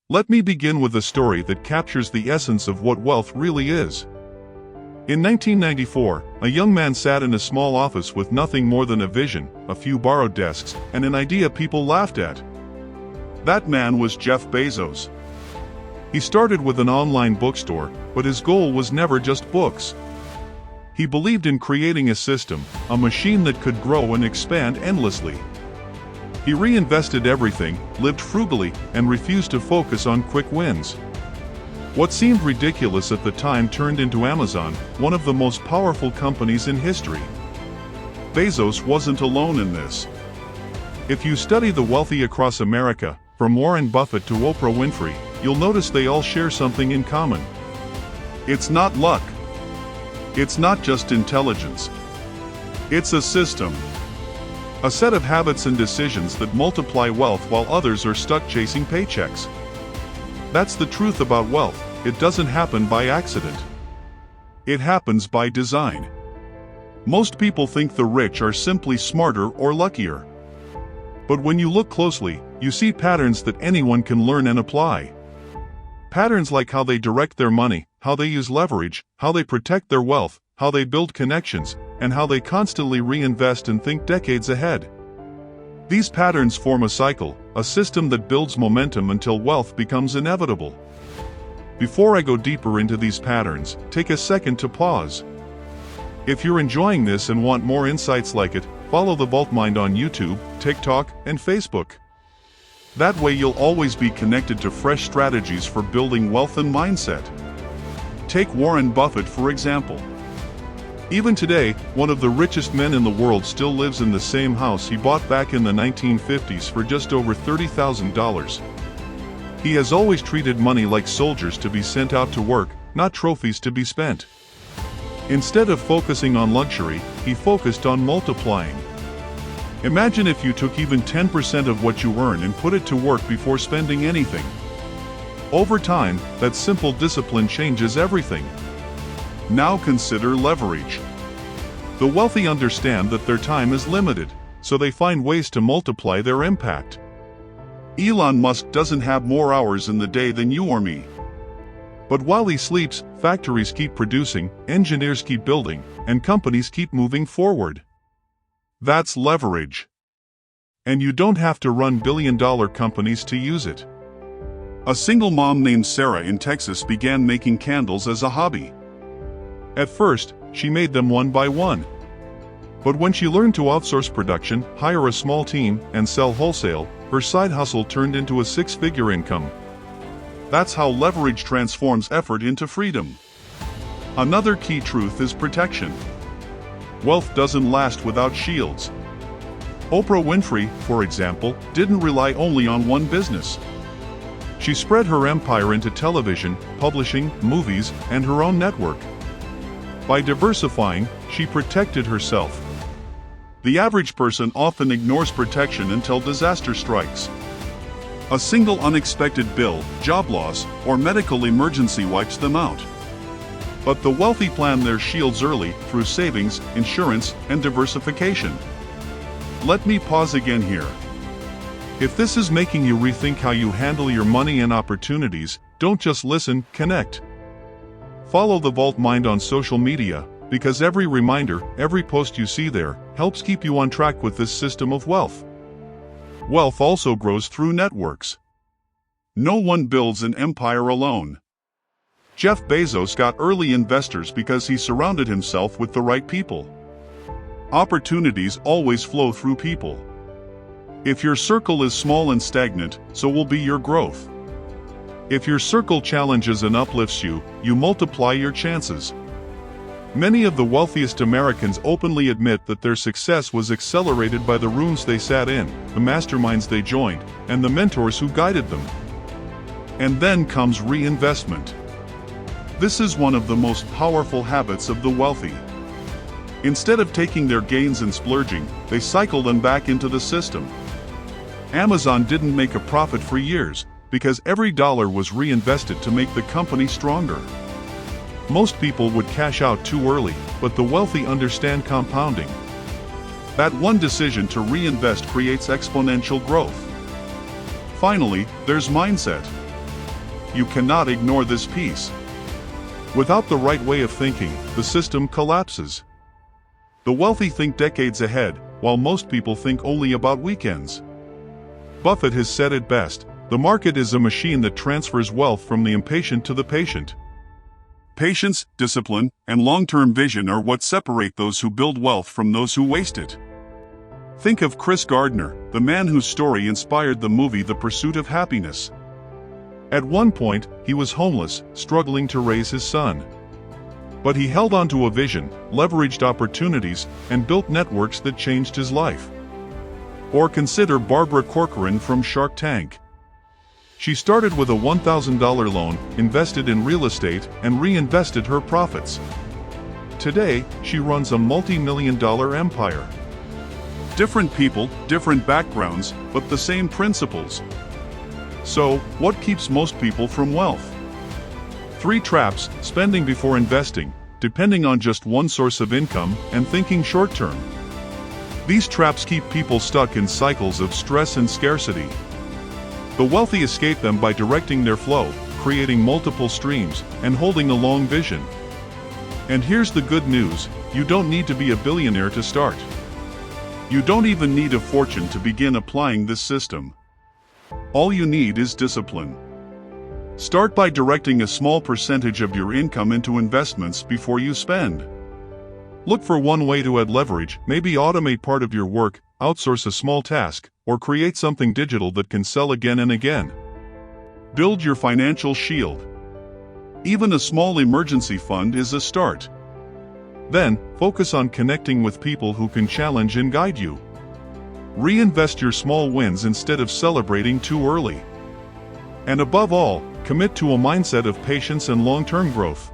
Let me begin with a story that captures the essence of what wealth really is. In 1994, a young man sat in a small office with nothing more than a vision, a few borrowed desks, and an idea people laughed at. That man was Jeff Bezos. He started with an online bookstore, but his goal was never just books. He believed in creating a system, a machine that could grow and expand endlessly. He reinvested everything, lived frugally, and refused to focus on quick wins. What seemed ridiculous at the time turned into Amazon, one of the most powerful companies in history. Bezos wasn't alone in this. If you study the wealthy across America, from Warren Buffett to Oprah Winfrey, you'll notice they all share something in common. It's not luck. It's not just intelligence. It's a system. A set of habits and decisions that multiply wealth while others are stuck chasing paychecks. That's the truth about wealth. It doesn't happen by accident. It happens by design. Most people think the rich are simply smarter or luckier. But when you look closely, you see patterns that anyone can learn and apply. Patterns like how they direct their money, how they use leverage, how they protect their wealth, how they build connections, and how they constantly reinvest and think decades ahead. These patterns form a cycle, a system that builds momentum until wealth becomes inevitable. Before I go deeper into these patterns, take a second to pause. If you're enjoying this and want more insights like it, follow the Vault Mind on YouTube, TikTok, and Facebook. That way you'll always be connected to fresh strategies for building wealth and mindset. Take Warren Buffett for example. Even today, one of the richest men in the world still lives in the same house he bought back in the 1950s for just over $30,000. He has always treated money like soldiers to be sent out to work, not trophies to be spent. Instead of focusing on luxury, he focused on multiplying. Imagine if you took even 10% of what you earn and put it to work before spending anything. Over time, that simple discipline changes everything. Now consider leverage. The wealthy understand that their time is limited, so they find ways to multiply their impact. Elon Musk doesn't have more hours in the day than you or me. But while he sleeps, factories keep producing, engineers keep building, and companies keep moving forward. That's leverage. And you don't have to run billion-dollar companies to use it. A single mom named Sarah in Texas began making candles as a hobby. At first, she made them one by one. But when she learned to outsource production, hire a small team, and sell wholesale, her side hustle turned into a six-figure income. That's how leverage transforms effort into freedom. Another key truth is protection. Wealth doesn't last without shields. Oprah Winfrey, for example, didn't rely only on one business. She spread her empire into television, publishing, movies, and her own network. By diversifying, she protected herself. The average person often ignores protection until disaster strikes. A single unexpected bill, job loss, or medical emergency wipes them out. But the wealthy plan their shields early through savings, insurance, and diversification. Let me pause again here. If this is making you rethink how you handle your money and opportunities, don't just listen, connect. Follow the Vault Mind on social media, because every reminder, every post you see there, helps keep you on track with this system of wealth. Wealth also grows through networks. No one builds an empire alone. Jeff Bezos got early investors because he surrounded himself with the right people. Opportunities always flow through people. If your circle is small and stagnant, so will be your growth. If your circle challenges and uplifts you, you multiply your chances. Many of the wealthiest Americans openly admit that their success was accelerated by the rooms they sat in, the masterminds they joined, and the mentors who guided them. And then comes reinvestment. This is one of the most powerful habits of the wealthy. Instead of taking their gains and splurging, they cycle them back into the system. Amazon didn't make a profit for years, because every dollar was reinvested to make the company stronger. Most people would cash out too early, but the wealthy understand compounding. That one decision to reinvest creates exponential growth. Finally, there's mindset. you cannot ignore this piece. Without the right way of thinking, the system collapses. The wealthy think decades ahead, while most people think only about weekends. Buffett has said it best, the market is a machine that transfers wealth from the impatient to the patient. Patience, discipline, and long-term vision are what separate those who build wealth from those who waste it. Think of Chris Gardner, the man whose story inspired the movie The Pursuit of Happiness. At one point, he was homeless, struggling to raise his son. But he held on to a vision, leveraged opportunities, and built networks that changed his life. Or consider Barbara Corcoran from Shark Tank. She started with a $1,000 loan, invested in real estate, and reinvested her profits. Today, she runs a multi-million-dollar empire. Different people, different backgrounds, but the same principles. So, what keeps most people from wealth? 3 traps: spending before investing, depending on just one source of income, and thinking short-term. These traps keep people stuck in cycles of stress and scarcity. The wealthy escape them by directing their flow, creating multiple streams, and holding a long vision. And here's the good news: you don't need to be a billionaire to start. You don't even need a fortune to begin applying this system. All you need is discipline. Start by directing a small percentage of your income into investments before you spend. Look for one way to add leverage, maybe automate part of your work, outsource a small task, or create something digital that can sell again and again. Build your financial shield. Even a small emergency fund is a start. Then, focus on connecting with people who can challenge and guide you. Reinvest your small wins instead of celebrating too early. And above all, commit to a mindset of patience and long-term growth.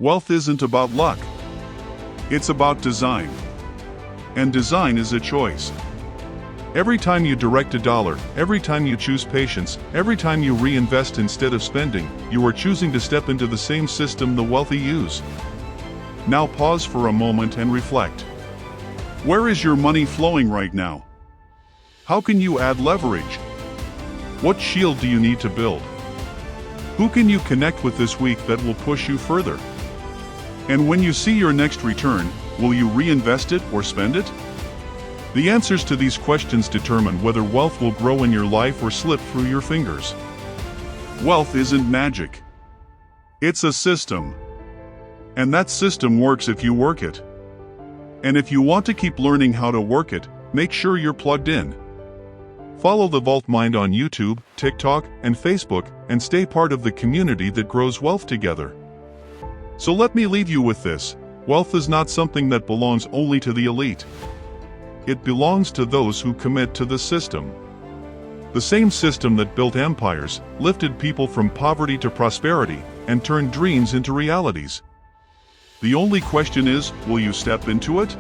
Wealth isn't about luck. It's about design. And design is a choice. Every time you direct a dollar, every time you choose patience, every time you reinvest instead of spending, you are choosing to step into the same system the wealthy use. Now pause for a moment and reflect. Where is your money flowing right now? How can you add leverage? What shield do you need to build? Who can you connect with this week that will push you further? And when you see your next return, will you reinvest it or spend it? The answers to these questions determine whether wealth will grow in your life or slip through your fingers. Wealth isn't magic. It's a system. And that system works if you work it. And if you want to keep learning how to work it, make sure you're plugged in. Follow the Vault Mind on YouTube, TikTok, and Facebook, and stay part of the community that grows wealth together. So let me leave you with this: wealth is not something that belongs only to the elite. It belongs to those who commit to the system. The same system that built empires, lifted people from poverty to prosperity, and turned dreams into realities. The only question is, will you step into it?